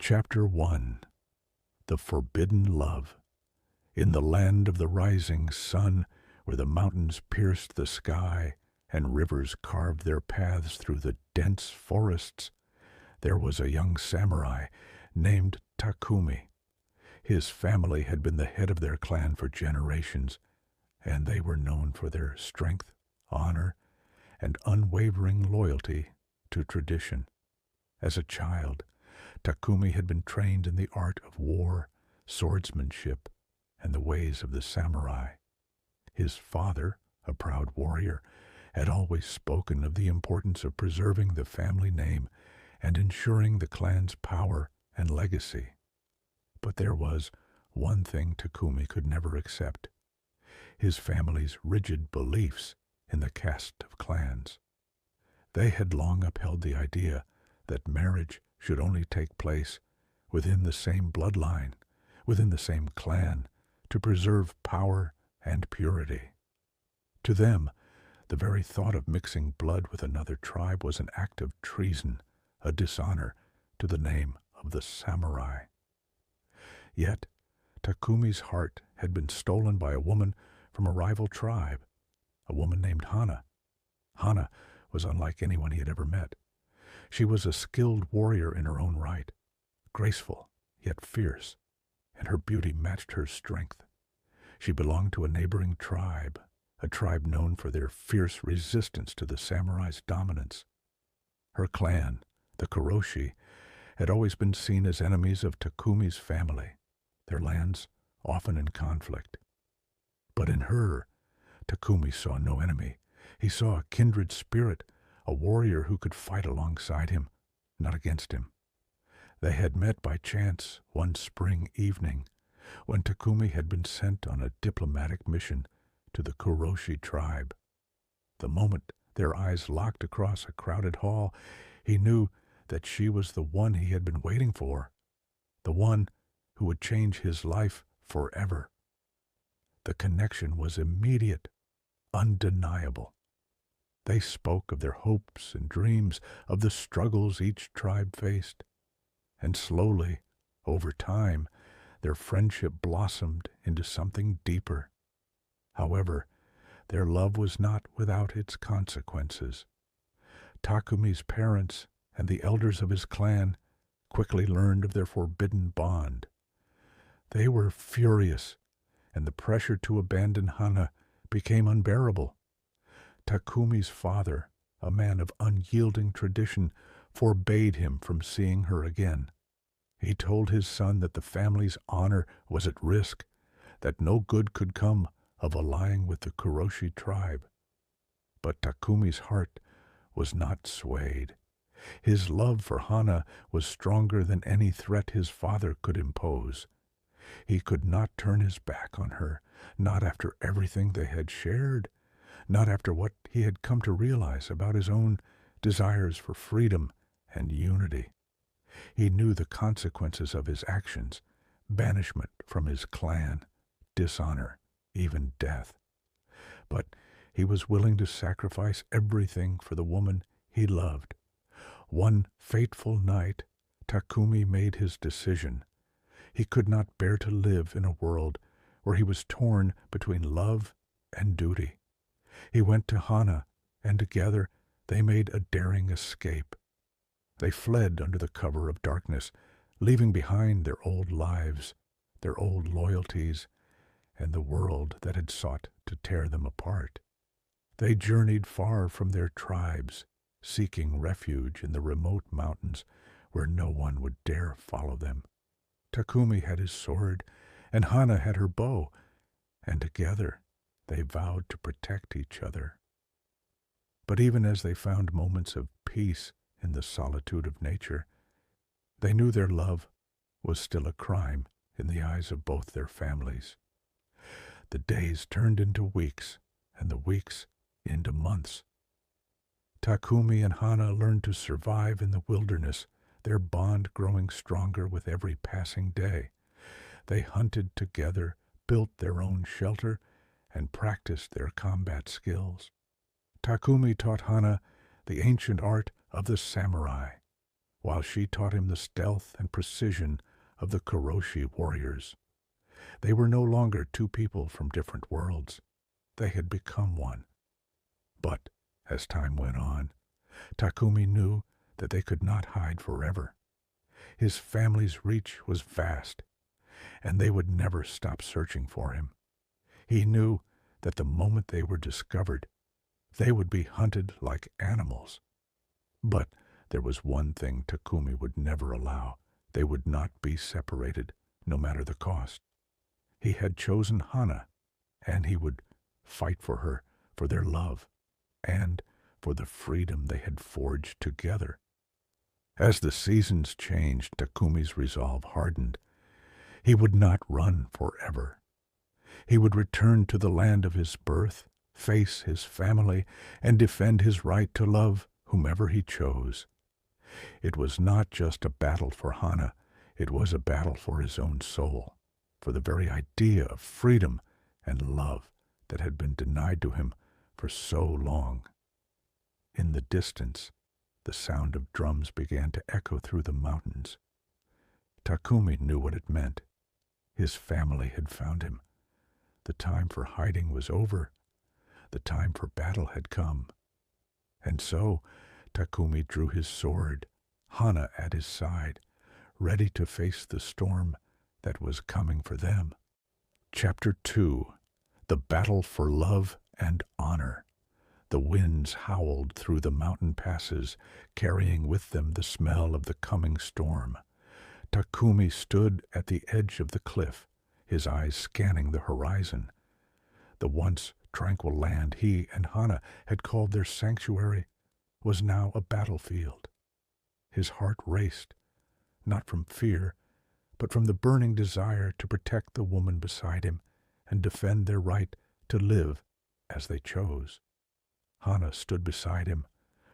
Chapter 1. The Forbidden Love. In the land of the rising sun, where the mountains pierced the sky and rivers carved their paths through the dense forests, there was a young samurai named Takumi. His family had been the head of their clan for generations, and they were known for their strength, honor, and unwavering loyalty to tradition. As a child, Takumi had been trained in the art of war, swordsmanship, and the ways of the samurai. His father, a proud warrior, had always spoken of the importance of preserving the family name and ensuring the clan's power and legacy. But there was one thing Takumi could never accept: his family's rigid beliefs in the caste of clans. They had long upheld the idea that marriage should only take place within the same bloodline, within the same clan, to preserve power and purity. To them, the very thought of mixing blood with another tribe was an act of treason, a dishonor to the name of the samurai. Yet, Takumi's heart had been stolen by a woman from a rival tribe, a woman named Hana. Hana was unlike anyone he had ever met. She was a skilled warrior in her own right, graceful yet fierce, and her beauty matched her strength. She belonged to a neighboring tribe, a tribe known for their fierce resistance to the samurai's dominance. Her clan, the Kuroshi, had always been seen as enemies of Takumi's family, their lands often in conflict. But in her, Takumi saw no enemy. He saw a kindred spirit, a warrior who could fight alongside him, not against him. They had met by chance one spring evening, when Takumi had been sent on a diplomatic mission to the Kuroshi tribe. The moment their eyes locked across a crowded hall, he knew that she was the one he had been waiting for, the one who would change his life forever. The connection was immediate, undeniable. They spoke of their hopes and dreams, of the struggles each tribe faced. And slowly, over time, their friendship blossomed into something deeper. However, their love was not without its consequences. Takumi's parents and the elders of his clan quickly learned of their forbidden bond. They were furious, and the pressure to abandon Hana became unbearable. Takumi's father, a man of unyielding tradition, forbade him from seeing her again. He told his son that the family's honor was at risk, that no good could come of allying with the Kuroshi tribe. But Takumi's heart was not swayed. His love for Hana was stronger than any threat his father could impose. He could not turn his back on her, not after everything they had shared, not after what he had come to realize about his own desires for freedom and unity. He knew the consequences of his actions: banishment from his clan, dishonor, even death. But he was willing to sacrifice everything for the woman he loved. One fateful night, Takumi made his decision. He could not bear to live in a world where he was torn between love and duty. He went to Hana, and together they made a daring escape. They fled under the cover of darkness, leaving behind their old lives, their old loyalties, and the world that had sought to tear them apart. They journeyed far from their tribes, seeking refuge in the remote mountains where no one would dare follow them. Takumi had his sword, and Hana had her bow, and together they vowed to protect each other. But even as they found moments of peace in the solitude of nature, they knew their love was still a crime in the eyes of both their families. The days turned into weeks, and the weeks into months. Takumi and Hana learned to survive in the wilderness, their bond growing stronger with every passing day. They hunted together, built their own shelter, and practiced their combat skills. Takumi taught Hana the ancient art of the samurai, while she taught him the stealth and precision of the Kuroshi warriors. They were no longer two people from different worlds. They had become one. But, as time went on, Takumi knew that they could not hide forever. His family's reach was vast, and they would never stop searching for him. He knew that the moment they were discovered, they would be hunted like animals. But there was one thing Takumi would never allow. They would not be separated, no matter the cost. He had chosen Hana, and he would fight for her, for their love, and for the freedom they had forged together. As the seasons changed, Takumi's resolve hardened. He would not run forever. He would return to the land of his birth, face his family, and defend his right to love whomever he chose. It was not just a battle for Hana, it was a battle for his own soul, for the very idea of freedom and love that had been denied to him for so long. In the distance, the sound of drums began to echo through the mountains. Takumi knew what it meant. His family had found him. The time for hiding was over. The time for battle had come. And so Takumi drew his sword, Hana at his side, ready to face the storm that was coming for them. Chapter 2. The Battle for Love and Honor. The winds howled through the mountain passes, carrying with them the smell of the coming storm. Takumi stood at the edge of the cliff, his eyes scanning the horizon. The once tranquil land he and Hana had called their sanctuary was now a battlefield. His heart raced, not from fear, but from the burning desire to protect the woman beside him and defend their right to live as they chose. Hana stood beside him,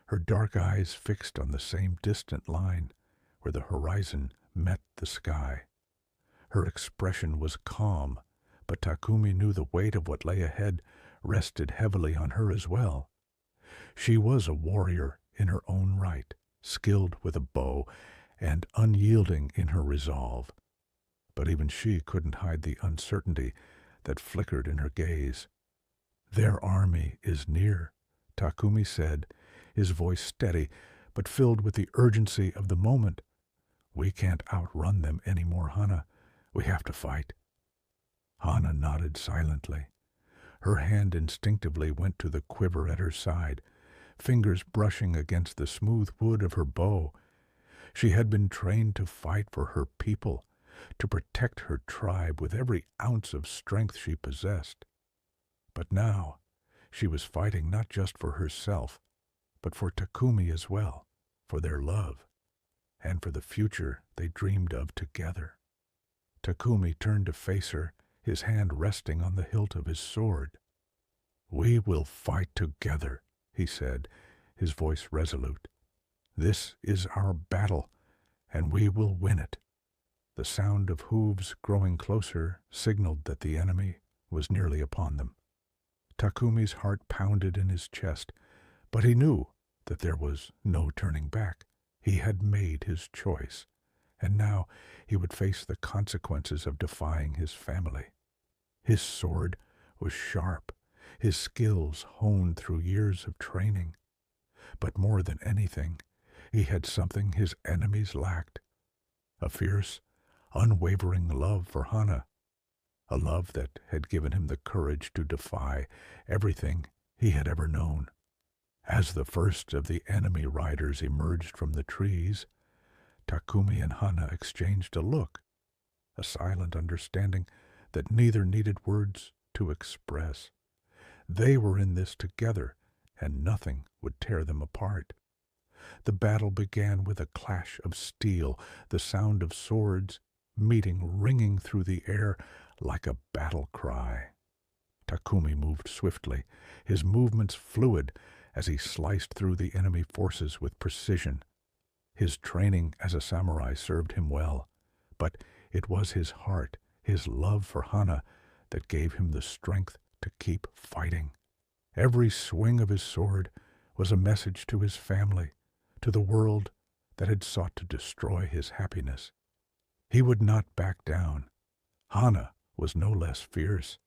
her dark eyes fixed on the same distant line where the horizon met the sky. Her expression was calm, but Takumi knew the weight of what lay ahead rested heavily on her as well. She was a warrior in her own right, skilled with a bow and unyielding in her resolve. But even she couldn't hide the uncertainty that flickered in her gaze. "Their army is near," Takumi said, his voice steady but filled with the urgency of the moment. "We can't outrun them any more, Hana. We have to fight." Hana nodded silently. Her hand instinctively went to the quiver at her side, fingers brushing against the smooth wood of her bow. She had been trained to fight for her people, to protect her tribe with every ounce of strength she possessed. But now she was fighting not just for herself, but for Takumi as well, for their love, and for the future they dreamed of together. Takumi turned to face her, his hand resting on the hilt of his sword. "We will fight together," he said, his voice resolute. "This is our battle, and we will win it." The sound of hooves growing closer signaled that the enemy was nearly upon them. Takumi's heart pounded in his chest, but he knew that there was no turning back. He had made his choice, and now he would face the consequences of defying his family. His sword was sharp, his skills honed through years of training. But more than anything, he had something his enemies lacked: a fierce, unwavering love for Hana, a love that had given him the courage to defy everything he had ever known. As the first of the enemy riders emerged from the trees, Takumi and Hana exchanged a look, a silent understanding that neither needed words to express. They were in this together, and nothing would tear them apart. The battle began with a clash of steel, the sound of swords meeting ringing through the air like a battle cry. Takumi moved swiftly, his movements fluid as he sliced through the enemy forces with precision. His training as a samurai served him well, but it was his heart, his love for Hana, that gave him the strength to keep fighting. Every swing of his sword was a message to his family, to the world, that had sought to destroy his happiness. He would not back down. Hana was no less fierce.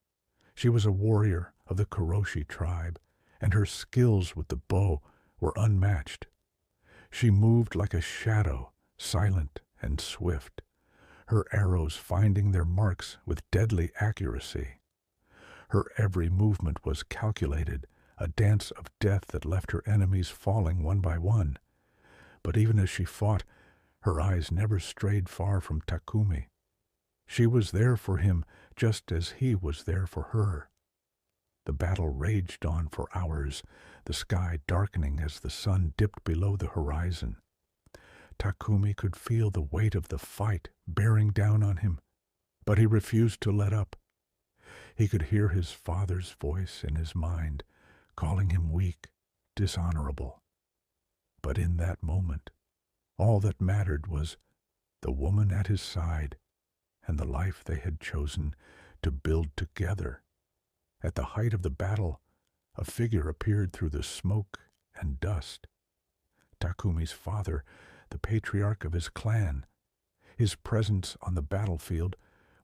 She was a warrior of the Kuroshi tribe, and her skills with the bow were unmatched. She moved like a shadow, silent and swift, her arrows finding their marks with deadly accuracy. Her every movement was calculated, a dance of death that left her enemies falling one by one. But even as she fought, her eyes never strayed far from Takumi. She was there for him just as he was there for her. The battle raged on for hours, the sky darkening as the sun dipped below the horizon. Takumi could feel the weight of the fight bearing down on him, but he refused to let up. He could hear his father's voice in his mind, calling him weak, dishonorable. But in that moment, all that mattered was the woman at his side and the life they had chosen to build together. At the height of the battle, a figure appeared through the smoke and dust. Takumi's father, the patriarch of his clan. His presence on the battlefield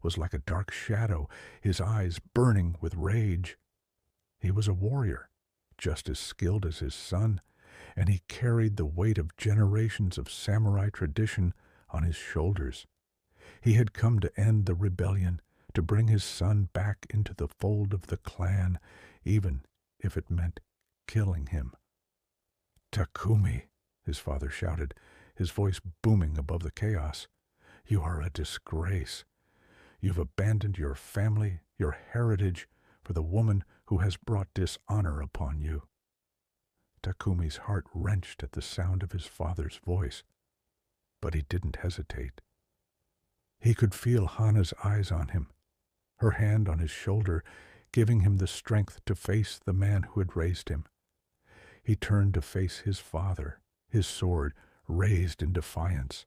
was like a dark shadow, his eyes burning with rage. He was a warrior, just as skilled as his son, and he carried the weight of generations of samurai tradition on his shoulders. He had come to end the rebellion, to bring his son back into the fold of the clan, even if it meant killing him. "Takumi," his father shouted, his voice booming above the chaos, "you are a disgrace. You've abandoned your family, your heritage, for the woman who has brought dishonor upon you." Takumi's heart wrenched at the sound of his father's voice, but he didn't hesitate. He could feel Hana's eyes on him, her hand on his shoulder, giving him the strength to face the man who had raised him. He turned to face his father, his sword raised in defiance.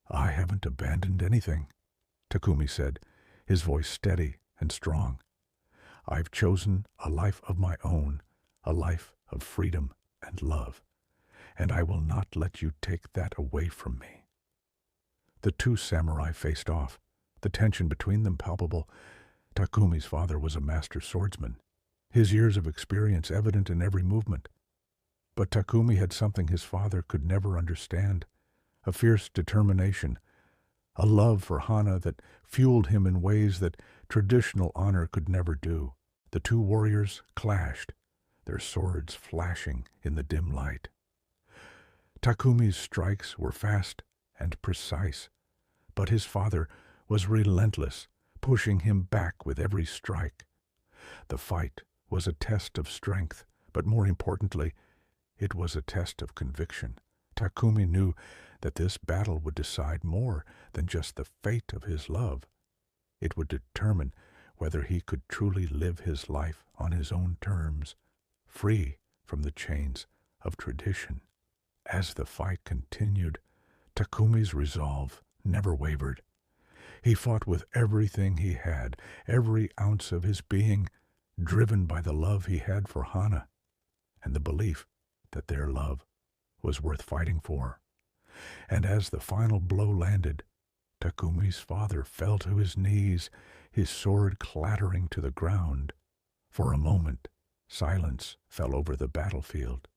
"I haven't abandoned anything," Takumi said, his voice steady and strong. "I've chosen a life of my own, a life of freedom and love, and I will not let you take that away from me." The two samurai faced off, the tension between them palpable. Takumi's father was a master swordsman, his years of experience evident in every movement. But Takumi had something his father could never understand, a fierce determination, a love for Hana that fueled him in ways that traditional honor could never do. The two warriors clashed, their swords flashing in the dim light. Takumi's strikes were fast and precise, but his father was relentless, pushing him back with every strike. The fight was a test of strength, but more importantly, it was a test of conviction. Takumi knew that this battle would decide more than just the fate of his love. It would determine whether he could truly live his life on his own terms, free from the chains of tradition. As the fight continued, Takumi's resolve never wavered. He fought with everything he had, every ounce of his being, driven by the love he had for Hana, and the belief that their love was worth fighting for. And as the final blow landed, Takumi's father fell to his knees, his sword clattering to the ground. For a moment, silence fell over the battlefield.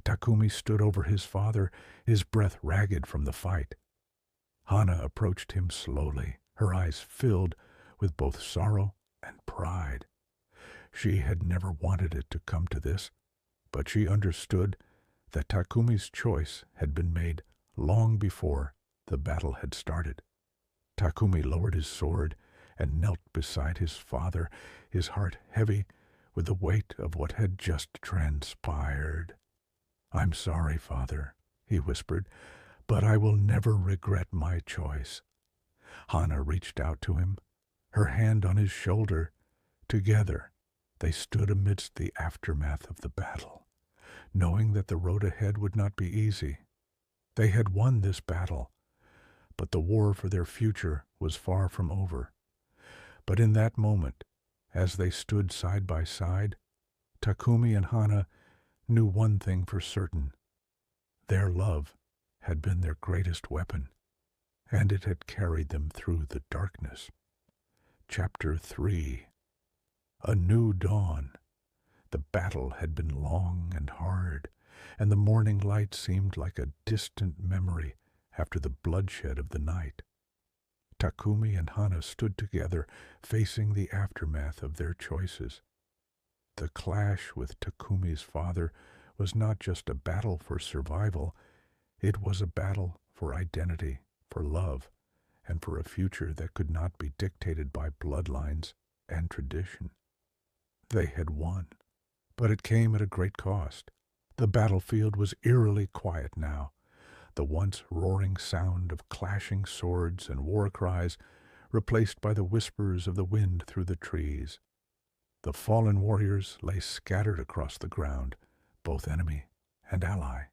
Takumi stood over his father, his breath ragged from the fight. Hana approached him slowly, her eyes filled with both sorrow and pride. She had never wanted it to come to this, but she understood that Takumi's choice had been made long before the battle had started. Takumi lowered his sword and knelt beside his father, his heart heavy with the weight of what had just transpired. "I'm sorry, father," he whispered, "but I will never regret my choice." Hana reached out to him, her hand on his shoulder. Together, they stood amidst the aftermath of the battle, knowing that the road ahead would not be easy. They had won this battle, but the war for their future was far from over. But in that moment, as they stood side by side, Takumi and Hana knew one thing for certain. Their love had been their greatest weapon, and it had carried them through the darkness. Chapter 3. A New Dawn. The battle had been long and hard, and the morning light seemed like a distant memory after the bloodshed of the night. Takumi and Hana stood together, facing the aftermath of their choices. The clash with Takumi's father was not just a battle for survival, it was a battle for identity, for love, and for a future that could not be dictated by bloodlines and tradition. They had won, but it came at a great cost. The battlefield was eerily quiet now. The once roaring sound of clashing swords and war cries replaced by the whispers of the wind through the trees. The fallen warriors lay scattered across the ground, both enemy and ally.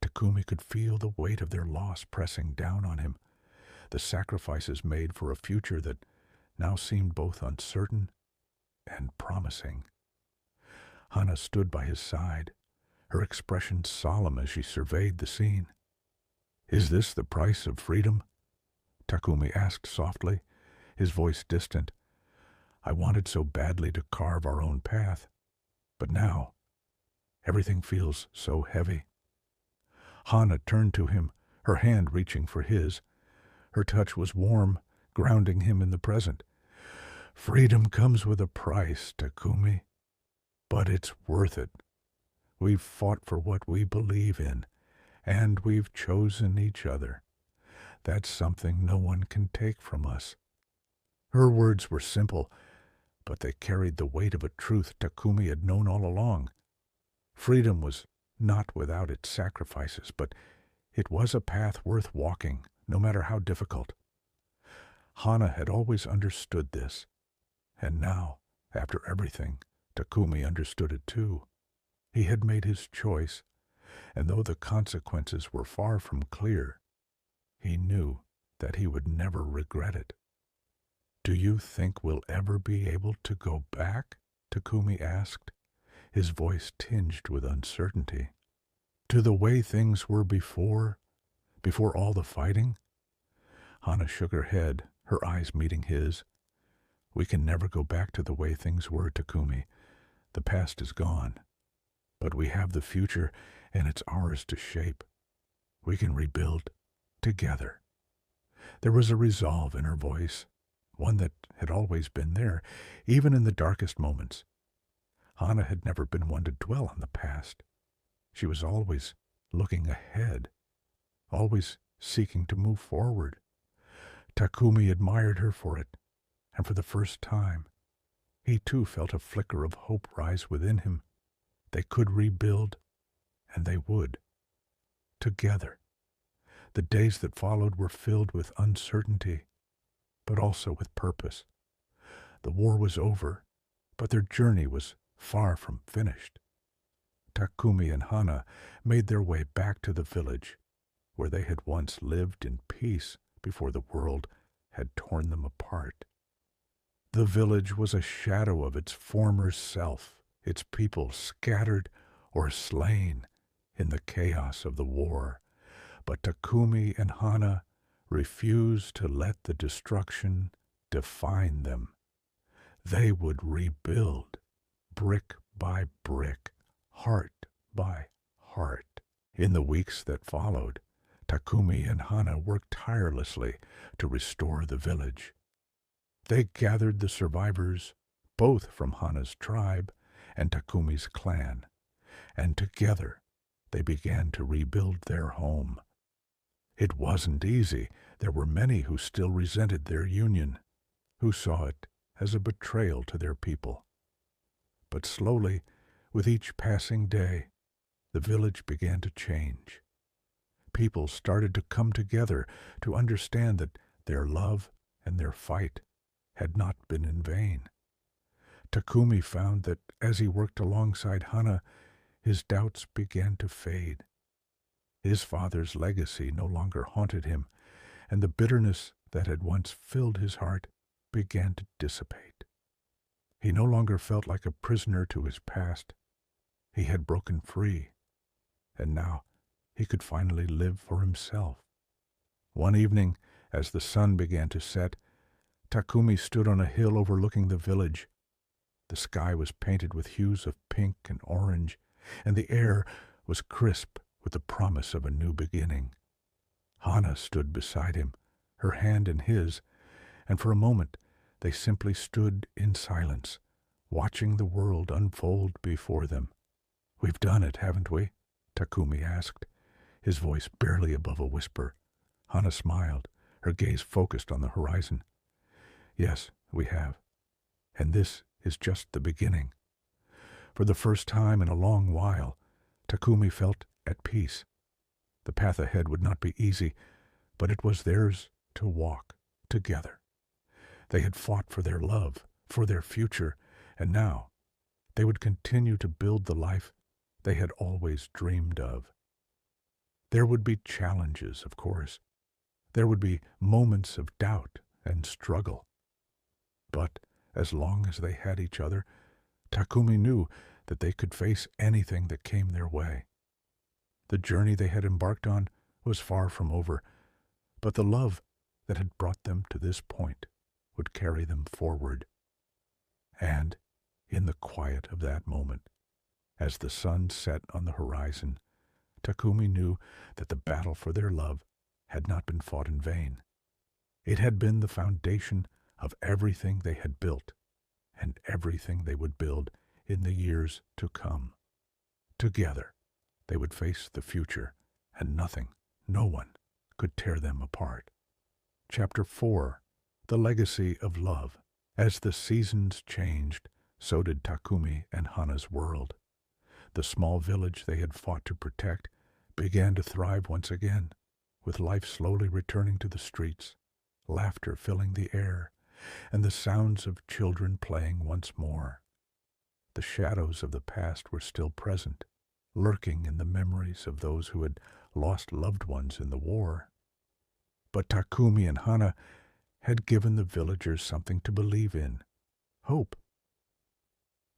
Takumi could feel the weight of their loss pressing down on him, the sacrifices made for a future that now seemed both uncertain and promising. Hana stood by his side, her expression solemn as she surveyed the scene. "Is this the price of freedom?" Takumi asked softly, his voice distant. "I wanted so badly to carve our own path, but now everything feels so heavy." Hana turned to him, her hand reaching for his. Her touch was warm, grounding him in the present. "Freedom comes with a price, Takumi, but it's worth it. We've fought for what we believe in, and we've chosen each other. That's something no one can take from us." Her words were simple, but they carried the weight of a truth Takumi had known all along. Freedom was not without its sacrifices, but it was a path worth walking, no matter how difficult. Hana had always understood this, and now, after everything, Takumi understood it too. He had made his choice, and though the consequences were far from clear, he knew that he would never regret it. "Do you think we'll ever be able to go back?" Takumi asked, his voice tinged with uncertainty. "To the way things were before all the fighting?" Hana shook her head, her eyes meeting his. "We can never go back to the way things were, Takumi. The past is gone. But we have the future, and it's ours to shape. We can rebuild together." There was a resolve in her voice, one that had always been there, even in the darkest moments. Hana had never been one to dwell on the past. She was always looking ahead, always seeking to move forward. Takumi admired her for it, and for the first time, he too felt a flicker of hope rise within him. They could rebuild, and they would. Together. The days that followed were filled with uncertainty, but also with purpose. The war was over, but their journey was far from finished. Takumi and Hana made their way back to the village, where they had once lived in peace before the world had torn them apart. The village was a shadow of its former self, its people scattered or slain in the chaos of the war. But Takumi and Hana refused to let the destruction define them. They would rebuild, brick by brick, heart by heart. In the weeks that followed, Takumi and Hana worked tirelessly to restore the village. They gathered the survivors, both from Hana's tribe and Takumi's clan, and together they began to rebuild their home. It wasn't easy. There were many who still resented their union, who saw it as a betrayal to their people. But slowly, with each passing day, the village began to change. People started to come together to understand that their love and their fight had not been in vain. Takumi found that as he worked alongside Hana, his doubts began to fade. His father's legacy no longer haunted him, and the bitterness that had once filled his heart began to dissipate. He no longer felt like a prisoner to his past. He had broken free, and now he could finally live for himself. One evening, as the sun began to set, Takumi stood on a hill overlooking the village. The sky was painted with hues of pink and orange, and the air was crisp with the promise of a new beginning. Hana stood beside him, her hand in his, and for a moment they simply stood in silence, watching the world unfold before them. "We've done it, haven't we?" Takumi asked, his voice barely above a whisper. Hana smiled, her gaze focused on the horizon. "Yes, we have. And this is just the beginning." For the first time in a long while, Takumi felt at peace. The path ahead would not be easy, but it was theirs to walk together. They had fought for their love, for their future, and now they would continue to build the life they had always dreamed of. There would be challenges, of course. There would be moments of doubt and struggle. But as long as they had each other, Takumi knew that they could face anything that came their way. The journey they had embarked on was far from over, but the love that had brought them to this point would carry them forward. And, in the quiet of that moment, as the sun set on the horizon, Takumi knew that the battle for their love had not been fought in vain. It had been the foundation of everything they had built and everything they would build in the years to come. Together, they would face the future, and nothing, no one, could tear them apart. Chapter 4. The Legacy of Love. As the seasons changed, so did Takumi and Hana's world. The small village they had fought to protect began to thrive once again, with life slowly returning to the streets, laughter filling the air, and the sounds of children playing once more. The shadows of the past were still present, lurking in the memories of those who had lost loved ones in the war. But Takumi and Hana had given the villagers something to believe in: hope.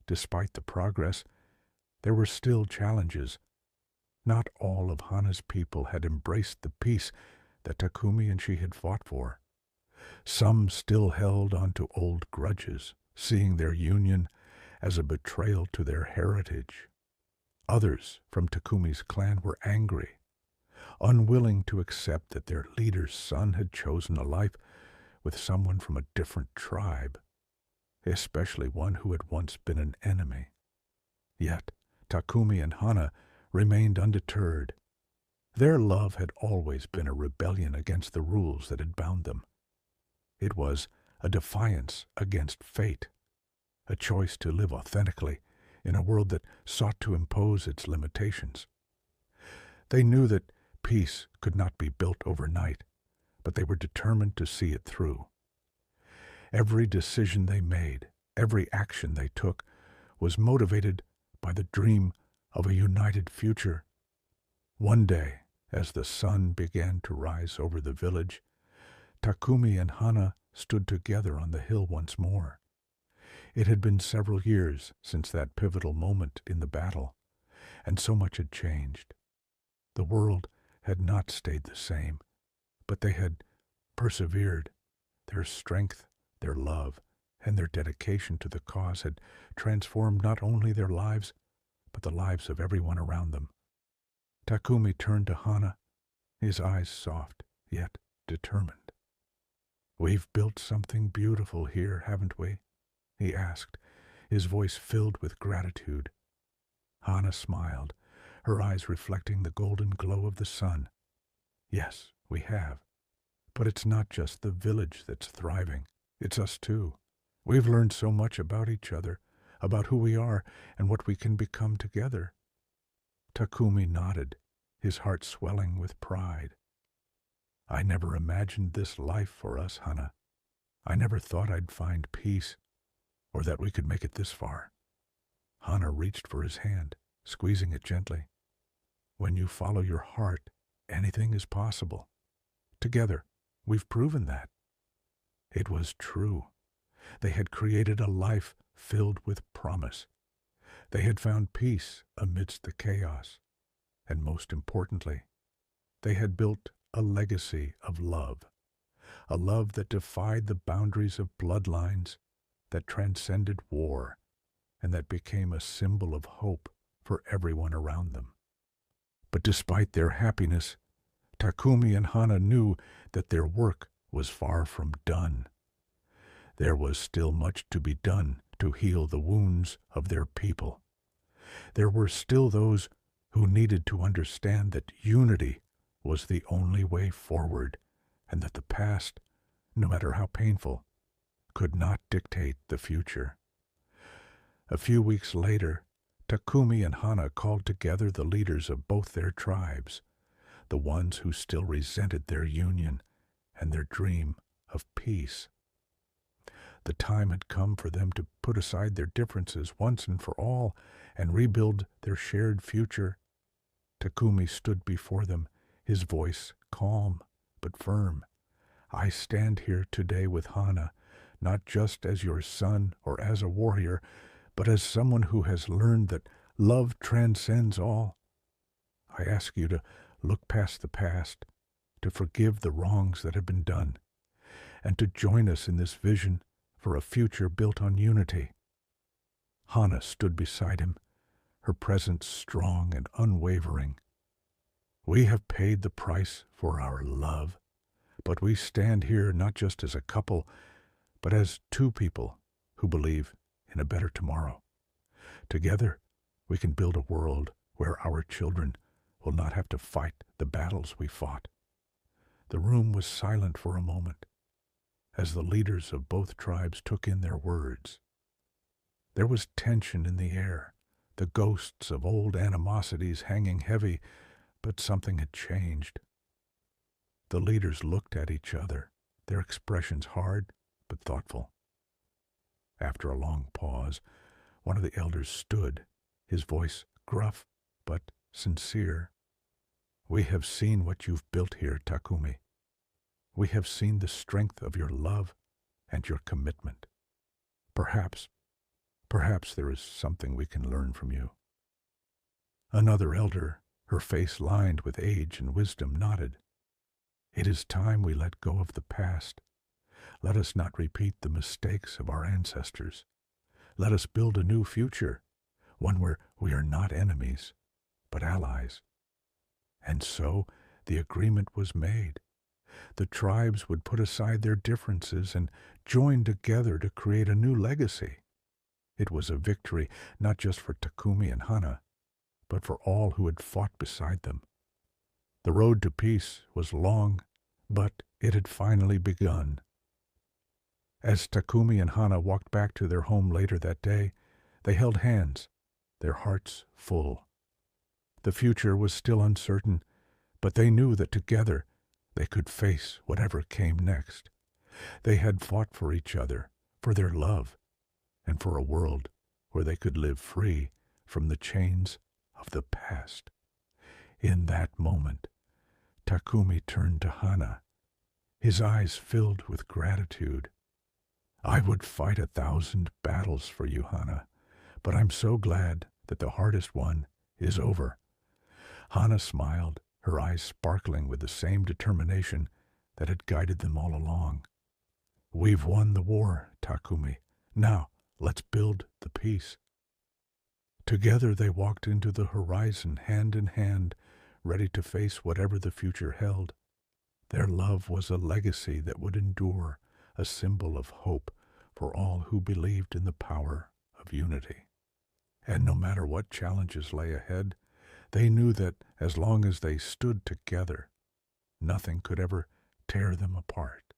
Despite the progress, there were still challenges. Not all of Hana's people had embraced the peace that Takumi and she had fought for. Some still held on to old grudges, seeing their union as a betrayal to their heritage. Others from Takumi's clan were angry, unwilling to accept that their leader's son had chosen a life with someone from a different tribe, especially one who had once been an enemy. Yet Takumi and Hana remained undeterred. Their love had always been a rebellion against the rules that had bound them. It was a defiance against fate, a choice to live authentically in a world that sought to impose its limitations. They knew that peace could not be built overnight, but they were determined to see it through. Every decision they made, every action they took, was motivated by the dream of a united future. One day, as the sun began to rise over the village, Takumi and Hana stood together on the hill once more. It had been several years since that pivotal moment in the battle, and so much had changed. The world had not stayed the same, but they had persevered. Their strength, their love, and their dedication to the cause had transformed not only their lives, but the lives of everyone around them. Takumi turned to Hana, his eyes soft, yet determined. "We've built something beautiful here, haven't we?" he asked, his voice filled with gratitude. Hana smiled, her eyes reflecting the golden glow of the sun. "Yes, we have. But it's not just the village that's thriving. It's us too. We've learned so much about each other, about who we are and what we can become together." Takumi nodded, his heart swelling with pride. "I never imagined this life for us, Hana. I never thought I'd find peace, or that we could make it this far." Hana reached for his hand, squeezing it gently. "When you follow your heart, anything is possible. Together, we've proven that." It was true. They had created a life filled with promise. They had found peace amidst the chaos, and most importantly, They had built a legacy of love, a love that defied the boundaries of bloodlines, that transcended war, and that became a symbol of hope for everyone around them. But despite their happiness, Takumi and Hana knew that their work was far from done. There was still much to be done to heal the wounds of their people. There were still those who needed to understand that unity was the only way forward, and that the past, no matter how painful, could not dictate the future. A few weeks later, Takumi and Hana called together the leaders of both their tribes, the ones who still resented their union and their dream of peace. The time had come for them to put aside their differences once and for all and rebuild their shared future. Takumi stood before them, his voice calm but firm. "I stand here today with Hana, not just as your son or as a warrior, but as someone who has learned that love transcends all. I ask you to look past the past, to forgive the wrongs that have been done, and to join us in this vision for a future built on unity." Hana stood beside him, her presence strong and unwavering. "We have paid the price for our love, but we stand here not just as a couple, but as two people who believe in a better tomorrow. Together, we can build a world where our children will not have to fight the battles we fought." The room was silent for a moment, as the leaders of both tribes took in their words. There was tension in the air, the ghosts of old animosities hanging heavy, but something had changed. The leaders looked at each other, their expressions hard but thoughtful. After a long pause, one of the elders stood, his voice gruff but sincere. "We have seen what you've built here, Takumi. We have seen the strength of your love and your commitment. Perhaps there is something we can learn from you." Another elder, her face lined with age and wisdom, nodded. "It is time we let go of the past. Let us not repeat the mistakes of our ancestors. Let us build a new future, one where we are not enemies, but allies." And so the agreement was made. The tribes would put aside their differences and join together to create a new legacy. It was a victory not just for Takumi and Hana, but for all who had fought beside them. The road to peace was long, but it had finally begun. As Takumi and Hana walked back to their home later that day, they held hands, their hearts full. The future was still uncertain, but they knew that together they could face whatever came next. They had fought for each other, for their love, and for a world where they could live free from the chains of the past. In that moment, Takumi turned to Hana, his eyes filled with gratitude. "I would fight 1,000 battles for you, Hana, but I'm so glad that the hardest one is over." Hana smiled, her eyes sparkling with the same determination that had guided them all along. "We've won the war, Takumi. Now, let's build the peace." Together they walked into the horizon hand in hand, ready to face whatever the future held. Their love was a legacy that would endure, a symbol of hope for all who believed in the power of unity. And no matter what challenges lay ahead, they knew that as long as they stood together, nothing could ever tear them apart.